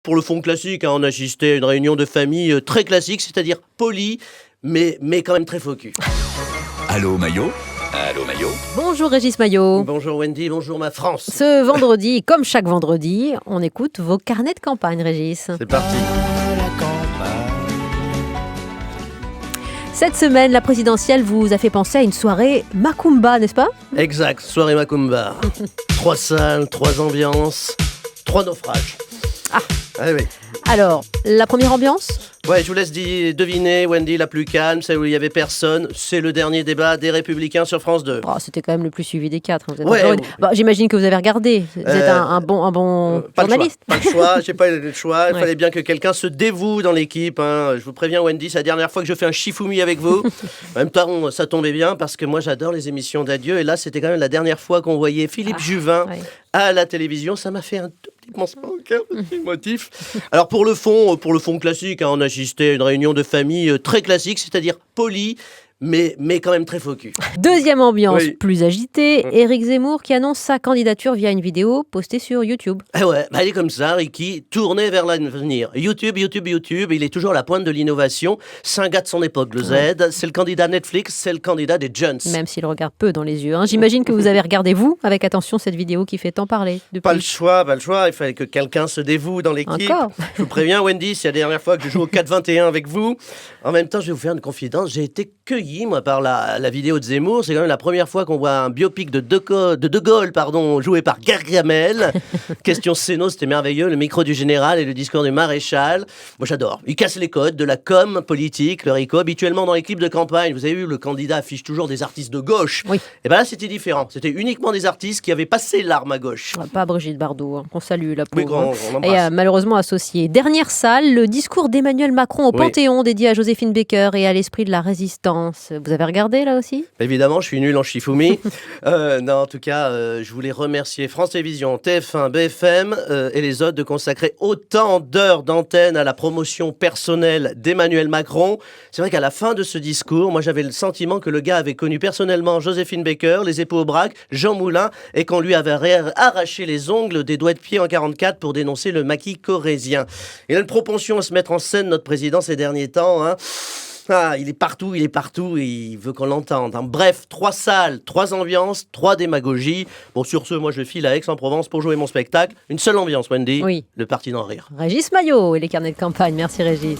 pour le fond classique, on assistait à une réunion de famille très classique, c'est-à-dire polie, mais quand même très faux cul. Allô Maillot. Allô Maillot. Bonjour Régis Maillot. Bonjour Wendy, bonjour ma France. Ce vendredi, comme chaque vendredi, on écoute vos carnets de campagne, Régis. C'est parti. Cette semaine, la présidentielle vous a fait penser à une soirée Macumba, n'est-ce pas? Exact, soirée Macumba. 3 salles, 3 ambiances, 3 naufrages. Ah. Oui. Alors, la première ambiance? Ouais, je vous laisse deviner, Wendy, la plus calme, celle où il n'y avait personne. C'est le dernier débat des Républicains sur France 2. Oh, c'était quand même le plus suivi des 4. Vous êtes Ouais, encore... ouais. Bah, j'imagine que vous avez regardé. Vous êtes un bon Pas journaliste. Pas le choix, j'ai pas eu le choix. Il Ouais. fallait bien que quelqu'un se dévoue dans l'équipe. Je vous préviens, Wendy, c'est la dernière fois que je fais un Shifumi avec vous. En même temps, ça tombait bien parce que moi, j'adore les émissions d'adieu. Et là, c'était quand même la dernière fois qu'on voyait Philippe Juvin ouais. à la télévision. Ça m'a fait un tout petit pincement au cœur, petit motif. Alors, pour le fond classique, on assistait à une réunion de famille très classique, c'est-à-dire polie, mais quand même très faux cul. Deuxième ambiance, Oui. plus agitée. Éric Zemmour qui annonce sa candidature via une vidéo postée sur YouTube. Ah ouais, elle est comme ça, Ricky, tourné vers l'avenir. YouTube, il est toujours à la pointe de l'innovation. C'est un gars de son époque, le Z. C'est le candidat Netflix, c'est le candidat des Jones. Même s'il regarde peu dans les yeux. J'imagine que vous avez regardé, vous, avec attention, cette vidéo qui fait tant parler. Depuis. Pas le choix. Il fallait que quelqu'un se dévoue dans l'équipe. Encore. Je vous préviens, Wendy, c'est la dernière fois que je joue au 4-21 avec vous. En même temps, je vais vous faire une confidence. J'ai été cueilli, moi, par la vidéo de Zemmour. C'est quand même la première fois qu'on voit un biopic de De Gaulle, joué par Gargamel. Question Céno, c'était merveilleux. Le micro du général et le discours du maréchal. Moi, j'adore. Il casse les codes de la com politique, le RICO. Habituellement, dans l'équipe de campagne, vous avez vu, le candidat affiche toujours des artistes de gauche. Oui. Et bien là, c'était différent. C'était uniquement des artistes qui avaient passé l'arme à gauche. Pas Brigitte Bardot, qu'on salue, la Oui, pauvre. on l'embrasse. Et malheureusement associée. Dernière salle, le discours d'Emmanuel Macron au Oui. Panthéon, dédié à Joséphine Baker et à l'esprit de la résistance. Vous avez regardé, là aussi? Évidemment, je suis nul en Shifumi. Non, en tout cas, je voulais remercier France Télévisions, TF1, BFM et les autres de consacrer autant d'heures d'antenne à la promotion personnelle d'Emmanuel Macron. C'est vrai qu'à la fin de ce discours, moi j'avais le sentiment que le gars avait connu personnellement Joséphine Baker, les époux Aubrac, Jean Moulin, et qu'on lui avait arraché les ongles des doigts de pied en 44 pour dénoncer le maquis corrézien. Il a une propension à se mettre en scène, notre président, ces derniers temps. Il est partout et il veut qu'on l'entende. Bref, 3 salles, 3 ambiances, 3 démagogies. Bon, sur ce, moi je file à Aix-en-Provence pour jouer mon spectacle. Une seule ambiance, Wendy. Oui. Le parti d'en rire. Régis Maillot et les carnets de campagne. Merci Régis.